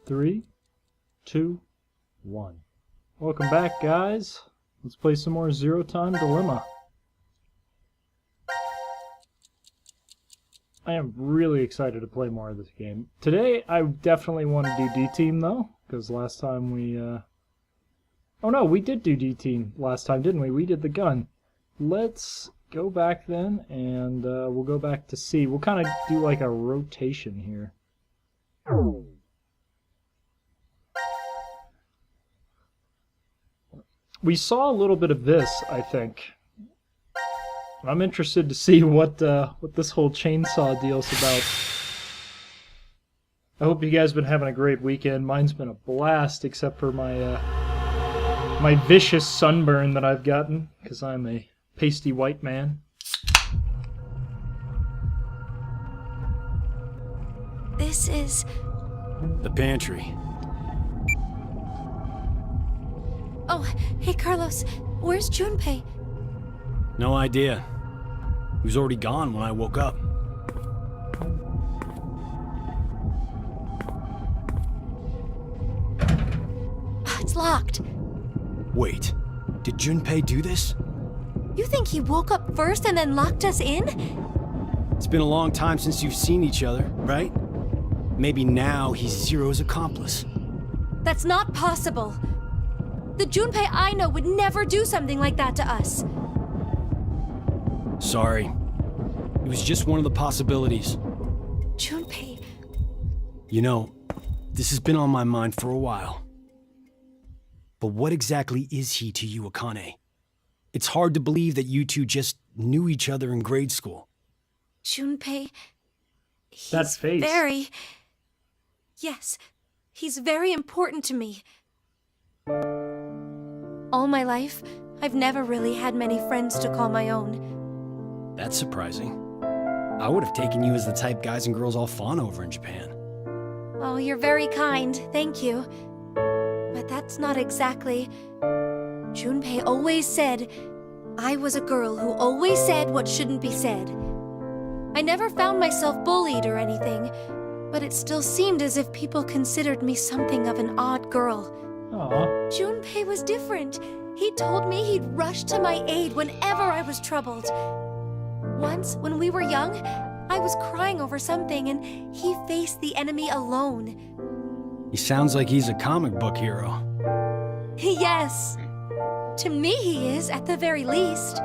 3, 2, 1. Welcome back, guys. Let's play some more Zero Time Dilemma. I am really excited to play more of this game. Today, I definitely want to do D-Team, though, because last time we, Oh no, we did do D-Team last time, didn't we? We did the gun. Let's go back then, and we'll go back to C. We'll kind of do like a rotation here. We saw a little bit of this, I think. I'm interested to see what this whole chainsaw deal's about. I hope you guys have been having a great weekend. Mine's been a blast, except for my my vicious sunburn that I've gotten, because I'm a pasty white man. This is... the pantry. Oh, hey Carlos, where's Junpei? No idea. He was already gone when I woke up. It's locked. Wait, did Junpei do this? You think he woke up first and then locked us in? It's been a long time since you've seen each other, right? Maybe now he's Zero's accomplice. That's not possible. The Junpei I know would never do something like that to us. Sorry. It was just one of the possibilities. Junpei... You know, this has been on my mind for a while. But what exactly is he to you, Akane? It's hard to believe that you two just knew each other in grade school. Junpei... That face. Very... Yes, he's very important to me. All my life, I've never really had many friends to call my own. That's surprising. I would have taken you as the type guys and girls all fawn over in Japan. Oh, you're very kind, thank you. But that's not exactly... Junpei always said I was a girl who always said what shouldn't be said. I never found myself bullied or anything, but it still seemed as if people considered me something of an odd girl. Aww. Junpei was different. He told me he'd rush to my aid whenever I was troubled. Once, when we were young, I was crying over something and he faced the enemy alone. He sounds like he's a comic book hero. Yes. To me he is, at the very least.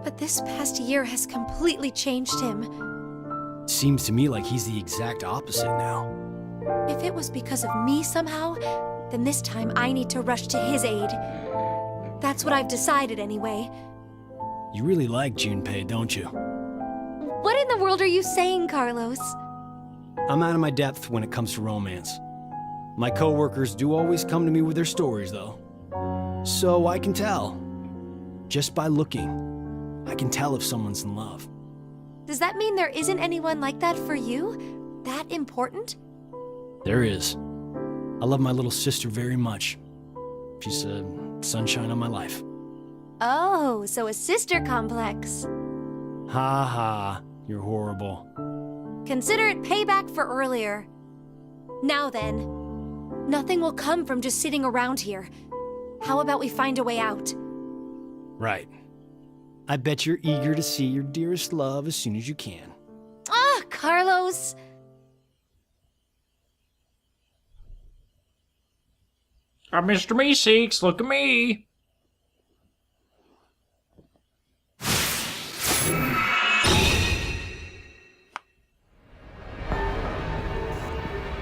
But this past year has completely changed him. Seems to me like he's the exact opposite now. If it was because of me somehow, then this time I need to rush to his aid. That's what I've decided anyway. You really like Junpei, don't you? What in the world are you saying, Carlos? I'm out of my depth when it comes to romance. My coworkers do always come to me with their stories, though. So I can tell. Just by looking, I can tell if someone's in love. Does that mean there isn't anyone like that for you? That important? There is. I love my little sister very much. She's a sunshine on my life. Oh, so a sister complex. Ha ha, you're horrible. Consider it payback for earlier. Now then, nothing will come from just sitting around here. How about we find a way out? Right. I bet you're eager to see your dearest love as soon as you can. Ah, Carlos! Mr. Meeseeks, look at me!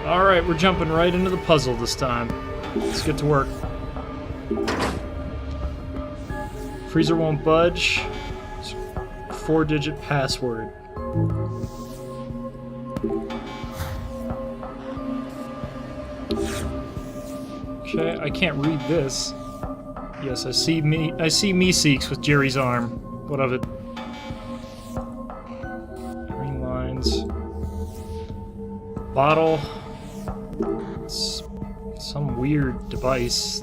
Alright, we're jumping right into the puzzle this time. Let's get to work. Freezer won't budge. It's a 4-digit password. Okay, I can't read this. Yes, I see Meeseeks with Jerry's arm. What of it? Green lines. Bottle. It's some weird device.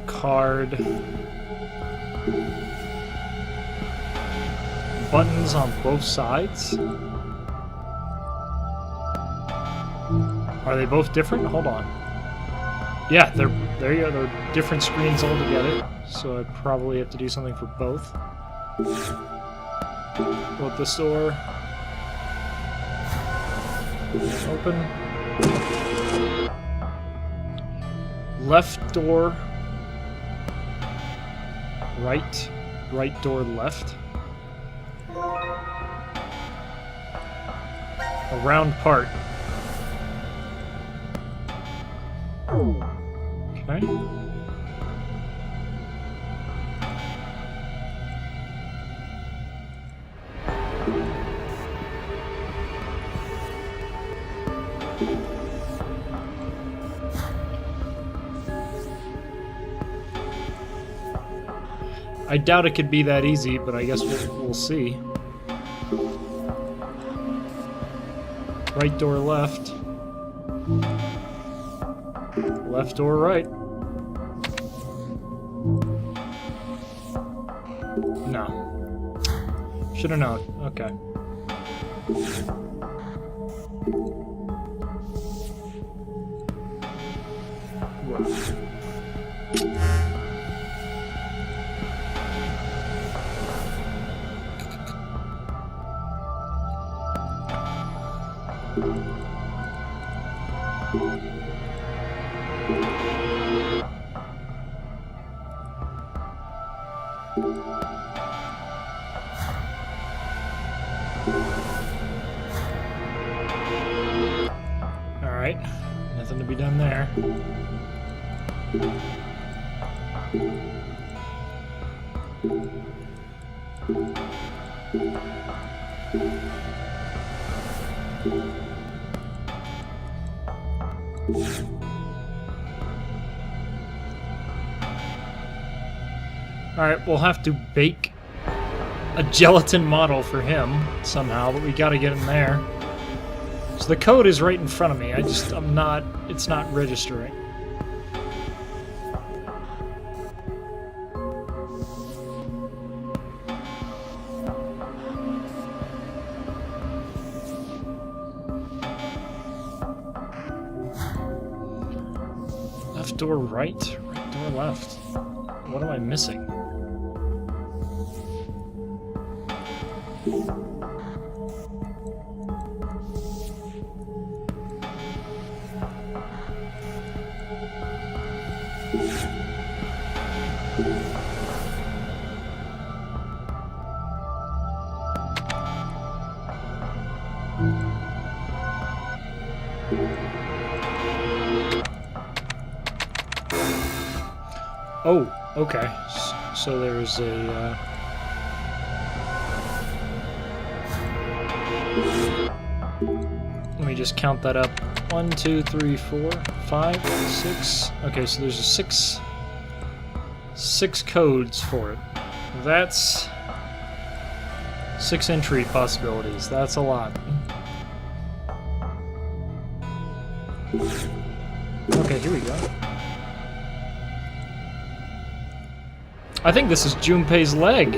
Card. Buttons on both sides. Are they both different? Hold on. Yeah, there you go. They're different screens altogether. So I probably have to do something for both. Go up this door. Open. Left door. Right. Right door left. A round part. Okay. I doubt it could be that easy, but I guess we'll see. Right door left. Left door right. No. Should have known. Okay. Alright, nothing to be done there. Alright, we'll have to bake a gelatin model for him somehow, but we gotta get him there. So the code is right in front of me, it's not registering. Left door right, right door left. What am I missing? Oh, okay. So there's a... Let me just count that up. 1, 2, 3, 4, 5, 6. Okay, so there's a six codes for it. That's 6 entry possibilities. That's a lot. Okay, here we go. I think this is Junpei's leg.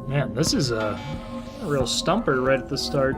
Man, this is a real stumper right at the start.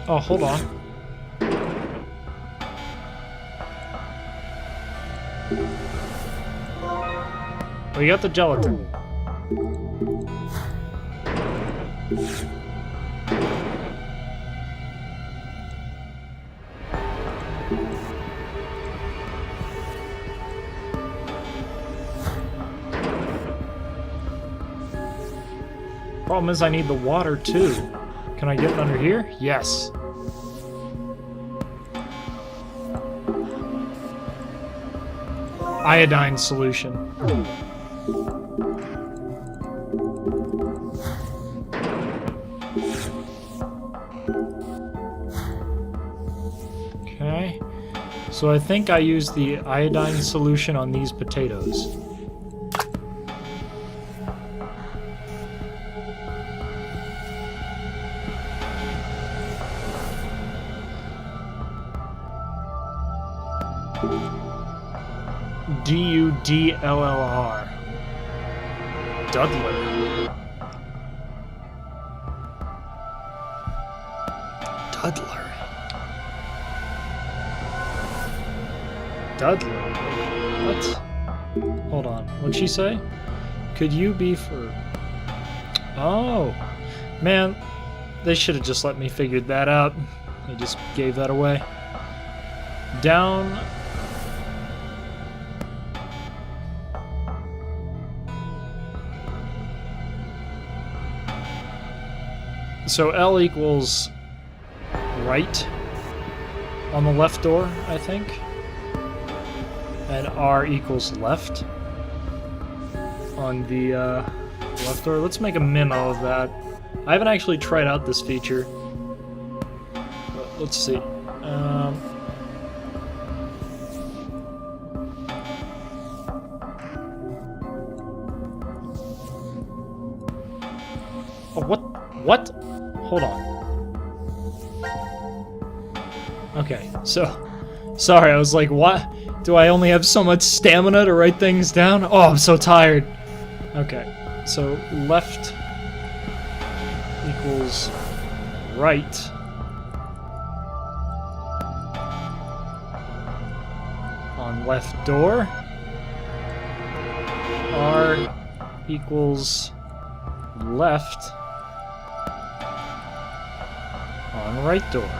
Oh, hold on. We got the gelatin. Problem is I need the water too. Can I get it under here? Yes. Iodine solution. Okay. So I think I used the iodine solution on these potatoes. Duddler. Duddler. Duddler. Duddler. What? Hold on. What'd she say? Could you be for... Oh. Man, they should have just let me figure that out. They just gave that away. Down... So L equals right on the left door, I think. And R equals left on the left door. Let's make a memo of that. I haven't actually tried out this feature. But let's see. Oh, what? Hold on. Okay, so... Sorry, I was like, what? Do I only have so much stamina to write things down? Oh, I'm so tired. Okay, so left equals right. On left door. R equals left on right door.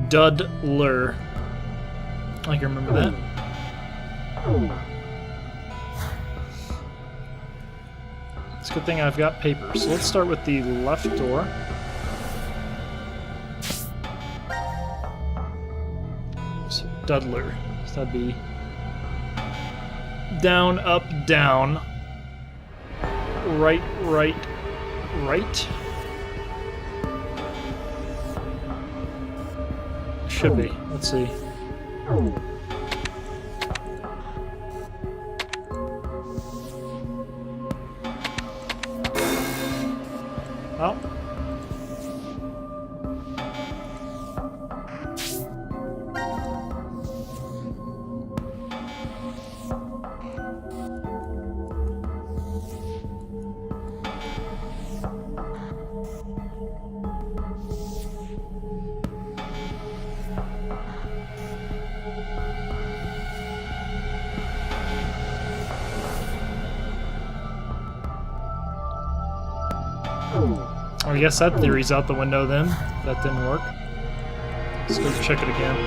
Duddler. I can remember that. It's a good thing I've got paper. So let's start with the left door. So Duddler. So that'd be down, up, down. Right, right, right. Should be. Let's see. Oh. I guess that theory's out the window then. That didn't work. Let's go check it again.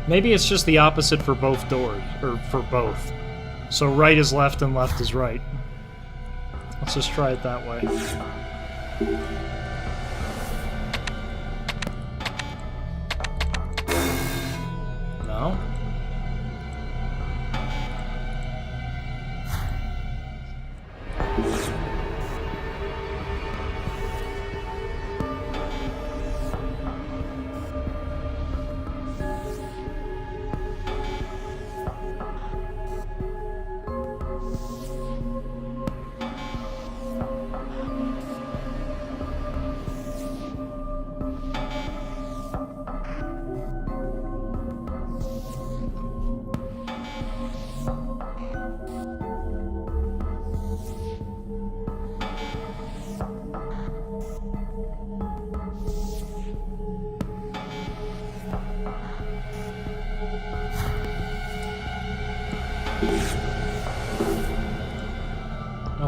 Maybe it's just the opposite for both doors, or for both. So right is left and left is right. Let's just try it that way. No?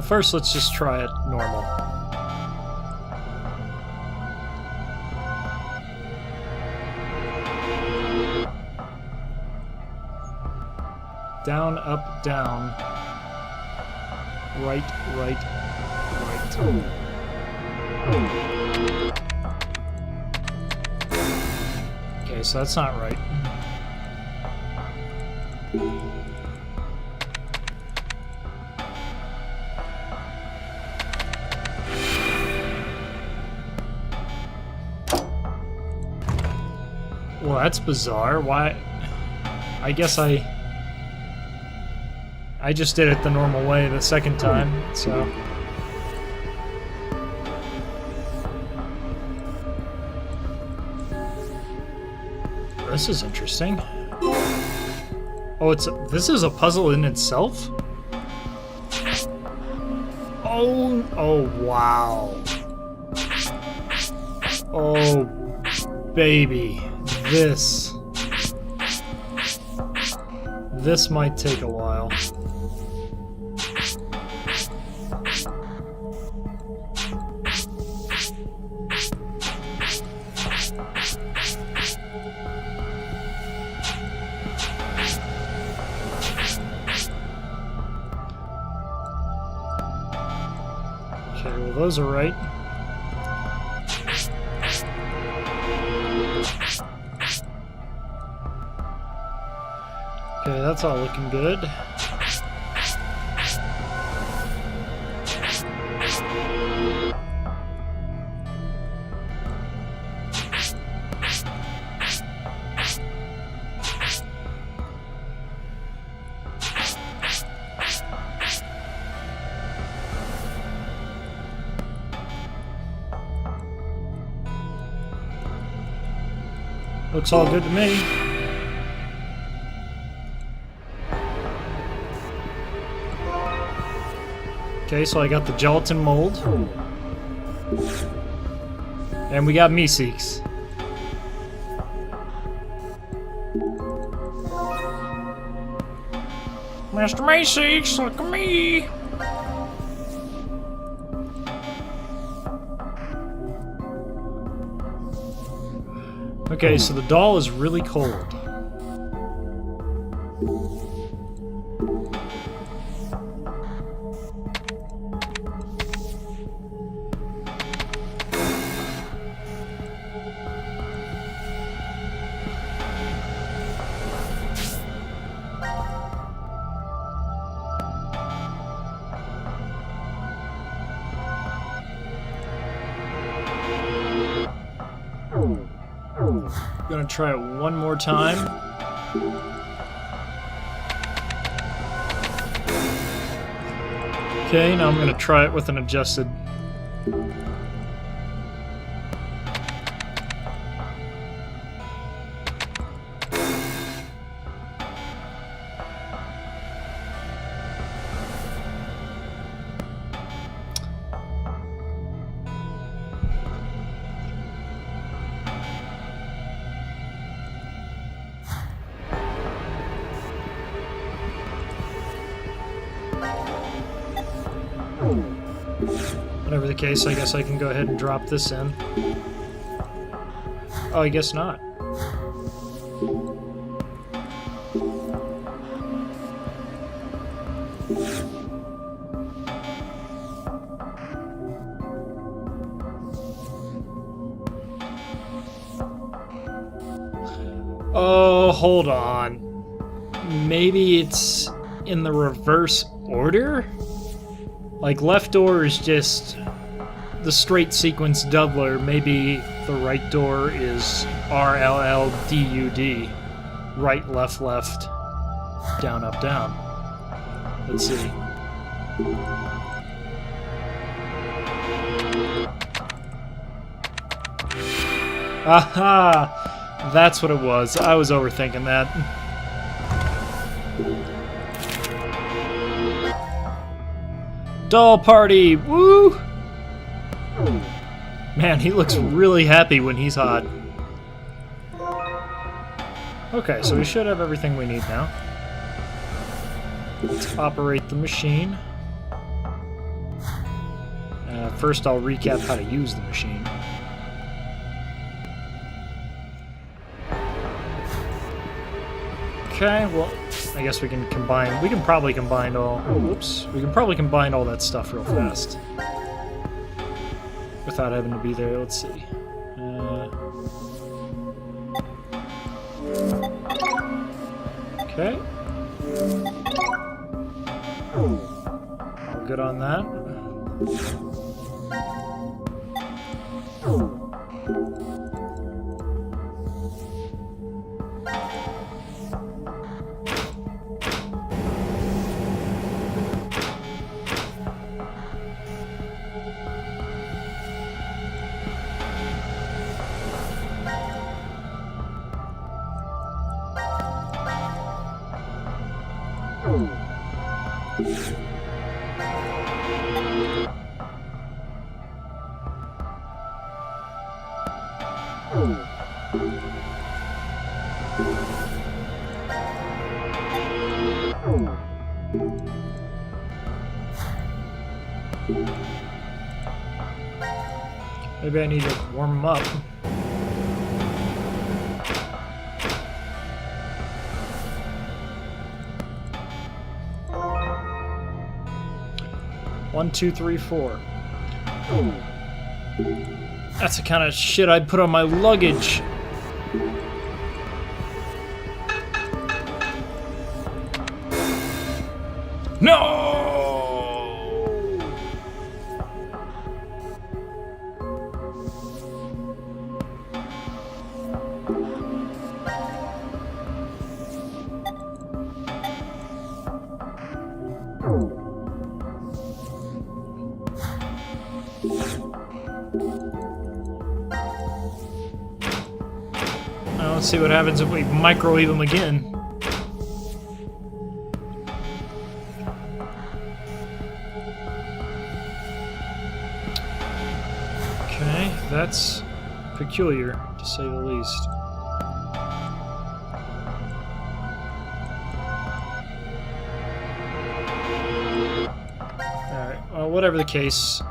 first let's just try it normal. Down, up, down. Right, right, right. Okay, so that's not right. Well, that's bizarre. Why? I guess I just did it the normal way the second time, so... This is interesting. Oh, this is a puzzle in itself? Oh, wow. Oh, baby. This might take a while. Okay, well those are right. Okay, that's all looking good. Looks all good to me. Okay, so I got the gelatin mold. And we got Meeseeks. Mr. Meeseeks, look at me! Okay, so the doll is really cold. Gonna try it one more time. Okay, now I'm gonna try it with an adjusted. Whatever the case, I guess I can go ahead and drop this in. Oh, I guess not. Oh, hold on. Maybe it's in the reverse order? Like, left door is just the straight sequence doubler. Maybe the right door is RLLDUD. Right, left, left. Down, up, down. Let's see. Aha! That's what it was. I was overthinking that. Doll party! Woo! Man, he looks really happy when he's hot. Okay, so we should have everything we need now. Let's operate the machine. First, I'll recap how to use the machine. Okay, well, I guess we can combine. We can probably combine all. Whoops. We can probably combine all that stuff real fast without having to be there. Let's see. Okay. All good on that. Maybe I need to warm them up. One, two, three, four. That's the kind of shit I'd put on my luggage. No! Now let's see what happens if we microwave them again. Okay, that's peculiar, to say the least. Alright, well, whatever the case.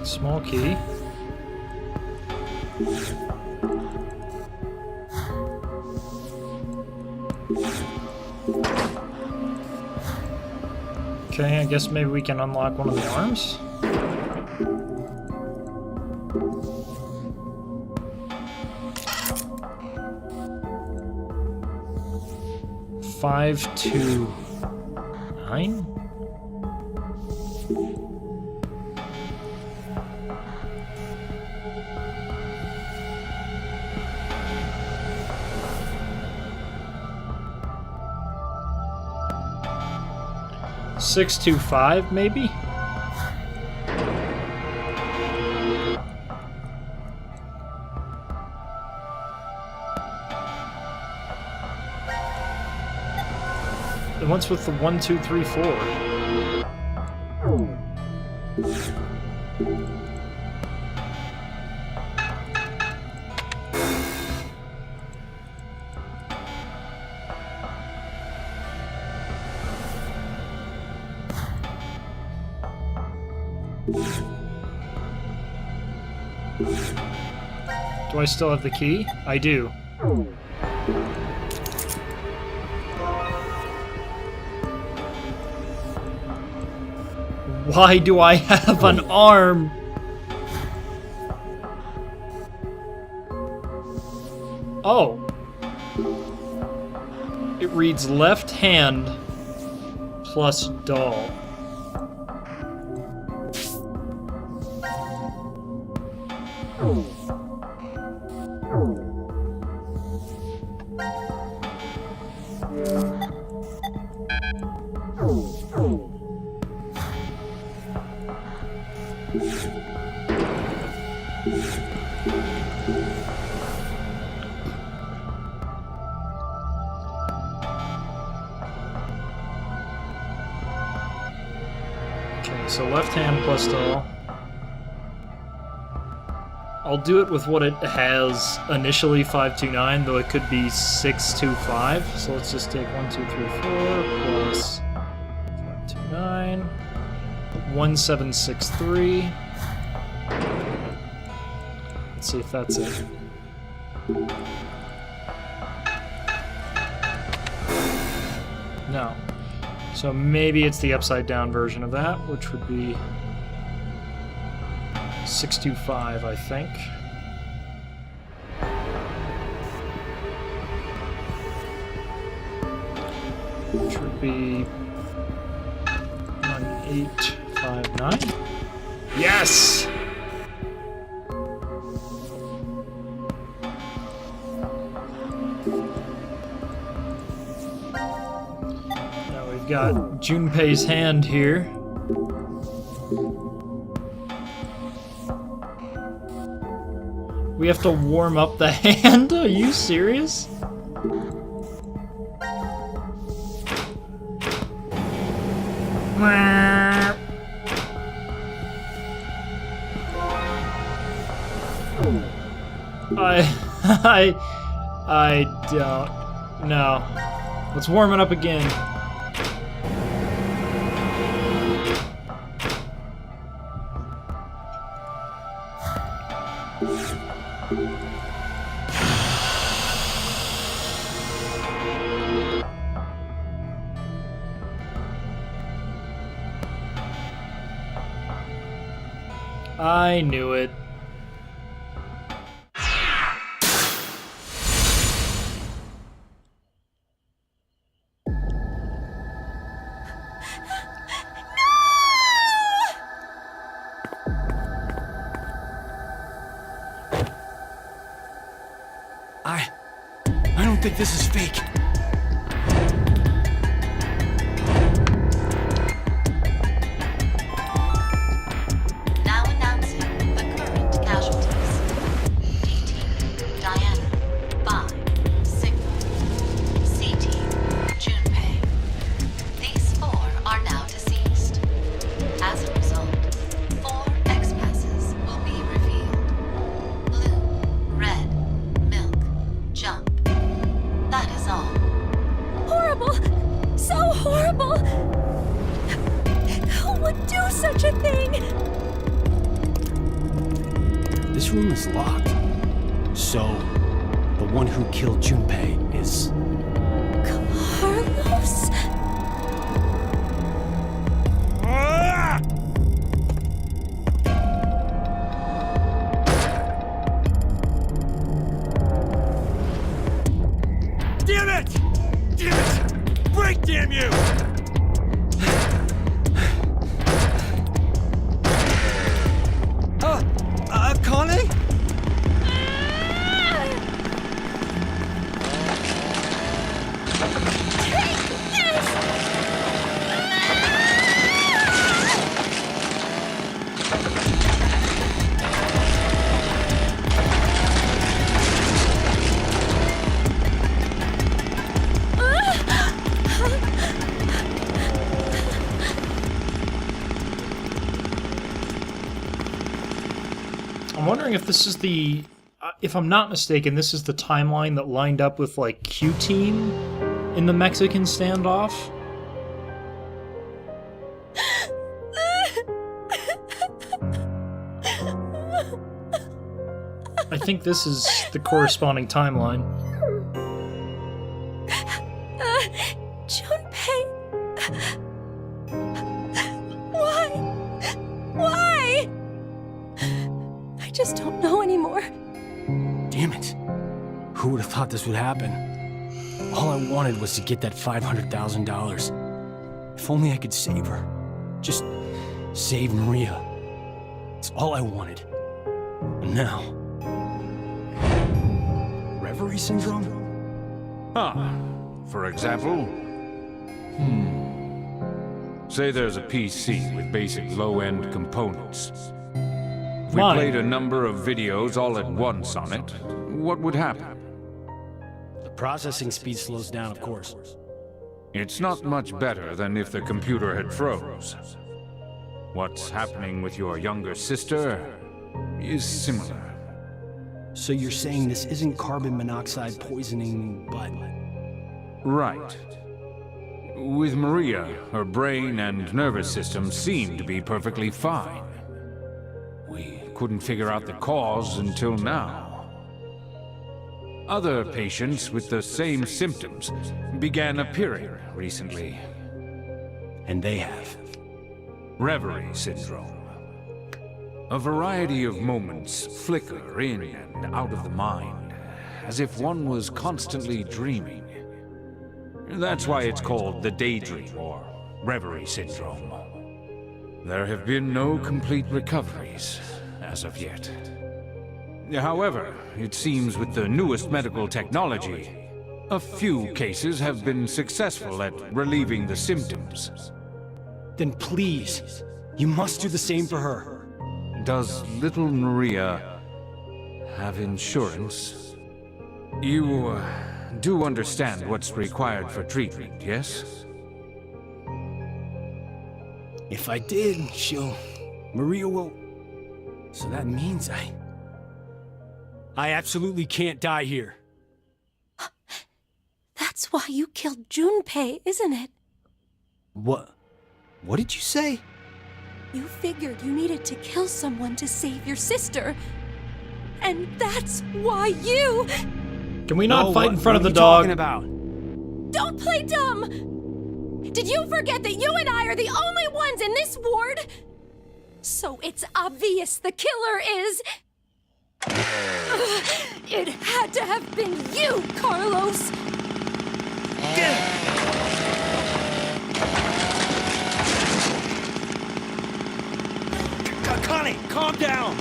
Small key. Okay, I guess maybe we can unlock one of the arms. Five to 9? Six to 5, maybe? And what's with the 1, 2, 3, 4? Do I still have the key? I do. Why do I have an arm? Oh. It reads left hand plus doll. Okay, so left hand plus all. I'll do it with what it has initially, 529, though it could be 625. So let's just take 1, 2, 3, 4 plus 529, 1763. Let's see if that's it. No. So maybe it's the upside down version of that, which would be 625, I think. Which would be 1859. Yes! Now we've got Junpei's hand here. We have to warm up the hand? Are you serious? I don't know. Let's warm it up again. I knew it. I don't think this is fake. Now announcing the current casualties. D-Team, Diana, 5, Sigma. C-Team, Junpei. These 4 are now deceased. As a result, 4 X-passes will be revealed. Blue, red, milk, jump. That is all. Horrible! So horrible! Who would do such a thing? This room is locked. So, the one who killed Junpei is... Carlos? Damn it! Damn it! Break, damn you! Connie? I'm wondering if this is the... if I'm not mistaken, this is the timeline that lined up with, like, Q-Team in the Mexican standoff? I think this is the corresponding timeline. Junpei! Why? Why? I just don't know anymore. Damn it. Who would have thought this would happen? All I wanted was to get that $500,000. If only I could save her. Just save Maria. It's all I wanted. And now... Reverie syndrome? For example, say there's a PC with basic low-end components. If we Mine. played a number of videos all at once on it, what would happen? The processing speed slows down, of course. It's not much better than if the computer had froze. What's happening with your younger sister is similar. So you're saying this isn't carbon monoxide poisoning, but... Right. With Maria, her brain and nervous system seem to be perfectly fine. We couldn't figure out the cause until now. Other patients with the same symptoms began appearing recently. And they have. Reverie syndrome. A variety of moments flicker in and out of the mind, as if one was constantly dreaming. That's why it's called the daydream or reverie syndrome. There have been no complete recoveries as of yet. However, it seems with the newest medical technology, a few cases have been successful at relieving the symptoms. Then please, you must do the same for her. Does little Maria have insurance? You do understand what's required for treatment, yes? If I did, Maria will... So that means I absolutely can't die here. That's why you killed Junpei, isn't it? What did you say? You figured you needed to kill someone to save your sister. And that's why you... Can we not fight in what front of are the you dog? talking about? Don't play dumb! Did you forget that you and I are the only ones in this ward? So it's obvious the killer is... It had to have been you, Carlos! Connie, calm down!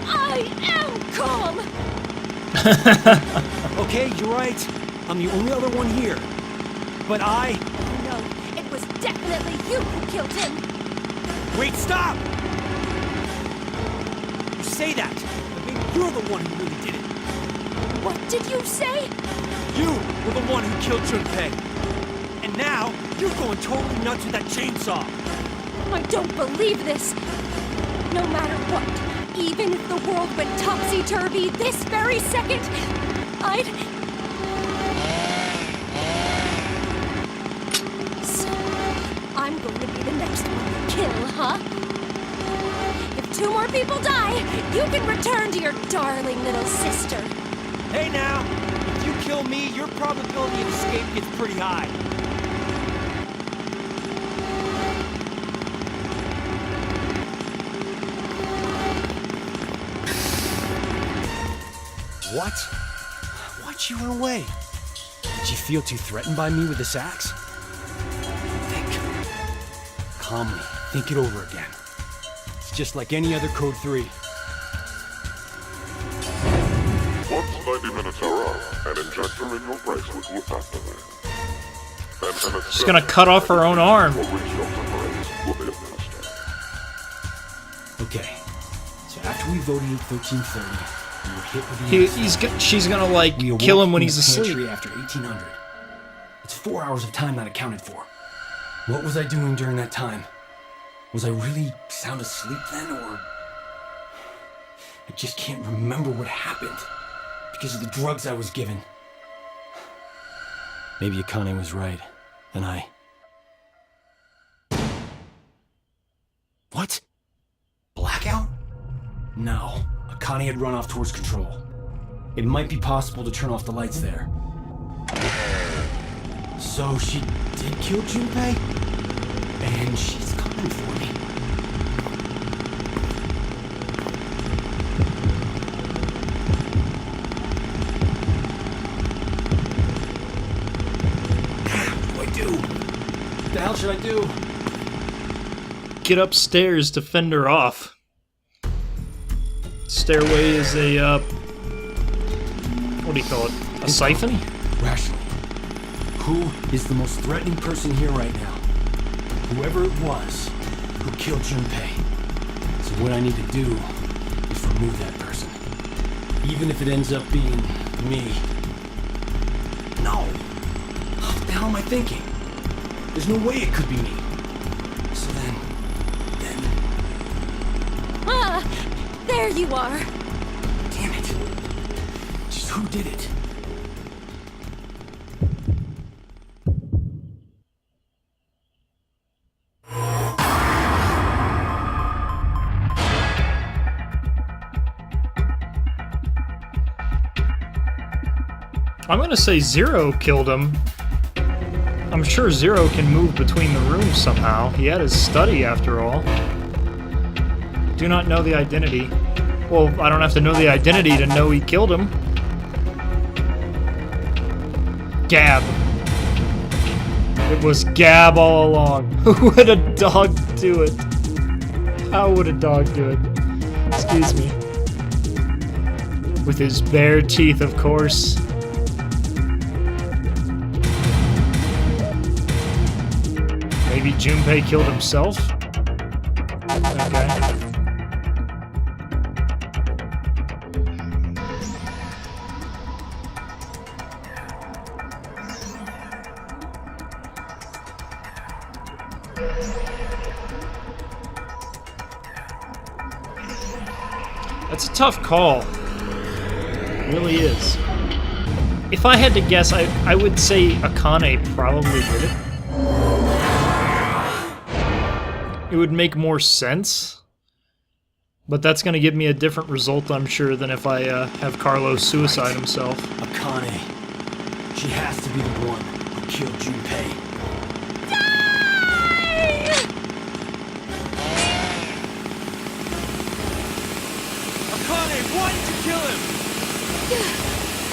I am calm! Okay, you're right. I'm the only other one here. But No, it was definitely you who killed him! Wait, stop! You say that, but maybe you're the one who really did it. What did you say? You were the one who killed Junpei. And now, you're going totally nuts with that chainsaw. I don't believe this. No matter what, even if the world went topsy-turvy this very second, So, I'm going to be the next one you kill, huh? If 2 more people die, you can return to your darling little sister. Hey now, if you kill me, your probability of escape gets pretty high. What? Why'd you run away? Did you feel too threatened by me with this axe? Think. Calmly, think it over again. It's just like any other Code 3. Once 90 minutes are up, an injector in your bracelet will activate. She's gonna cut off her own arm. Okay, so after we voted at 1330, we were hit with the She's gonna like we awoke kill him when in he's the asleep. pantry after 1800. It's 4 hours of time not accounted for. What was I doing during that time? Was I really sound asleep then, or... I just can't remember what happened because of the drugs I was given. Maybe Akane was right, and I... What? Blackout? No. Akane had run off towards control. It might be possible to turn off the lights there. So she did kill Junpei? And she's coming for me. What do I do? What the hell should I do? Get upstairs to fend her off. Stairway is a, what do you call it? A siphon? Rationally, who is the most threatening person here right now? Whoever it was who killed Junpei. So what I need to do is remove that person. Even if it ends up being me. No! What the hell am I thinking? There's no way it could be me. So then There you are. Damn it. Just who did it? I'm gonna say Zero killed him. I'm sure Zero can move between the rooms somehow. He had his study after all. Do not know the identity. Well, I don't have to know the identity to know he killed him. Gab. It was Gab all along. Who would a dog do it? How would a dog do it? Excuse me. With his bare teeth, of course. Maybe Junpei killed himself? Okay. That's a tough call. It really is. If I had to guess, I would say Akane probably did it. It would make more sense. But that's going to give me a different result, I'm sure, than if I have Carlos suicide himself. Akane. She has to be the one who killed Junpei. Akane, why did you kill him?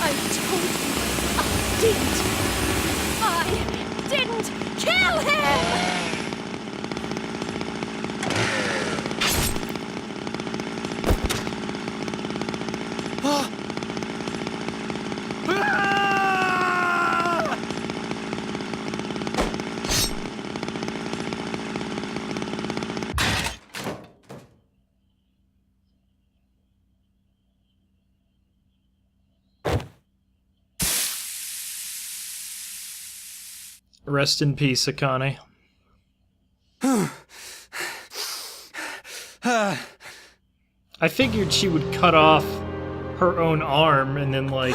I told you I didn't kill him! Rest in peace, Akane. I figured she would cut off her own arm and then, like...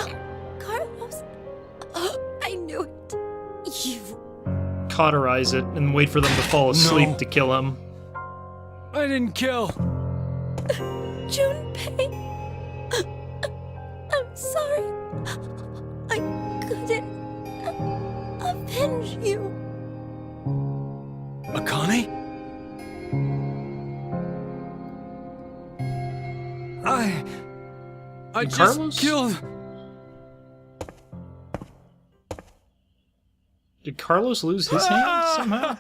Carlos, I knew it. You... cauterize it and wait for them to fall asleep to kill him. I didn't kill. Junpei, I'm sorry. I couldn't avenge you. Akane? I just Carlos? killed... Did Carlos lose his hand somehow?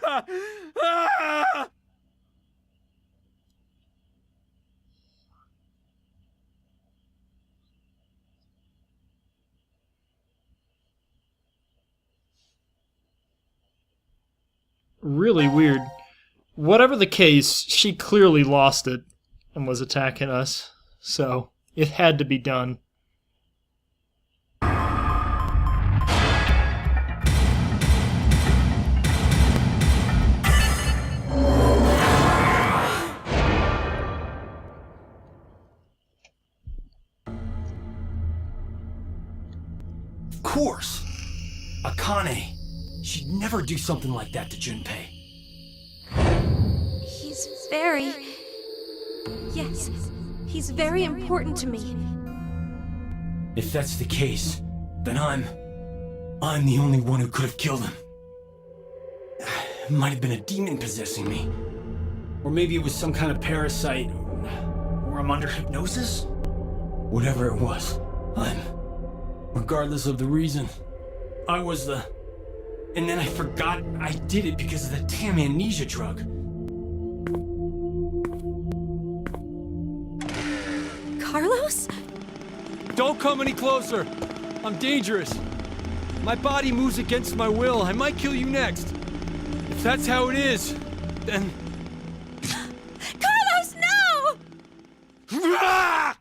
Really weird. Whatever the case, she clearly lost it and was attacking us, so it had to be done. Of course! Akane. She'd never do something like that to Junpei. He's very... Yes, he's very important to me. If that's the case, then I'm the only one who could have killed him. It might have been a demon possessing me. Or maybe it was some kind of parasite. Or I'm under hypnosis? Whatever it was, regardless of the reason, I was the... And then I forgot I did it because of the damn amnesia drug. Carlos? Don't come any closer. I'm dangerous. My body moves against my will. I might kill you next. If that's how it is, then... Carlos, no! Ah!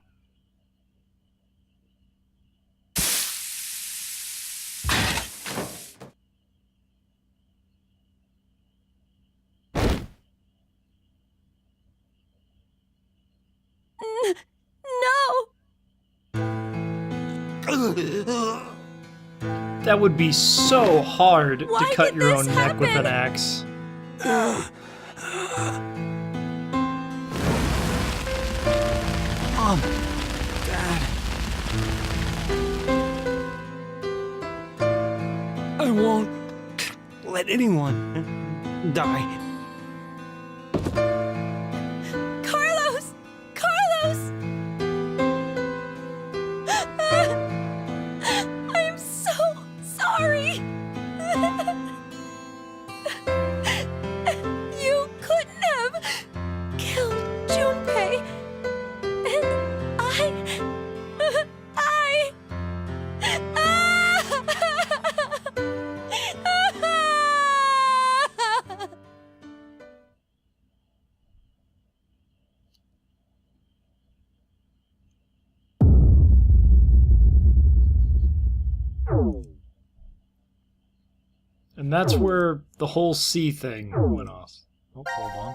That would be so hard Why to cut did your this own neck with an happen? axe. Mom, Dad. I won't let anyone die. Carlos! Carlos! I am so sorry. You couldn't have killed Junpei. And And that's where the whole C thing went off. Oh, hold on.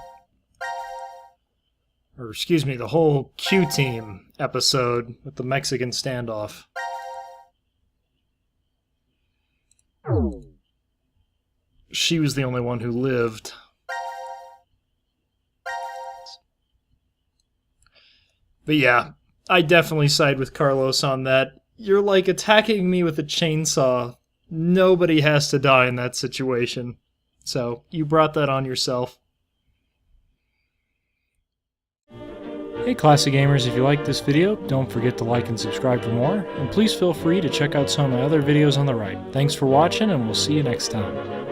Or, excuse me, the whole Q-Team episode with the Mexican standoff. She was the only one who lived. But yeah, I definitely side with Carlos on that. You're like attacking me with a chainsaw. Nobody has to die in that situation. So, you brought that on yourself. Hey Classic Gamers, if you liked this video, don't forget to like and subscribe for more, and please feel free to check out some of my other videos on the right. Thanks for watching, and we'll see you next time.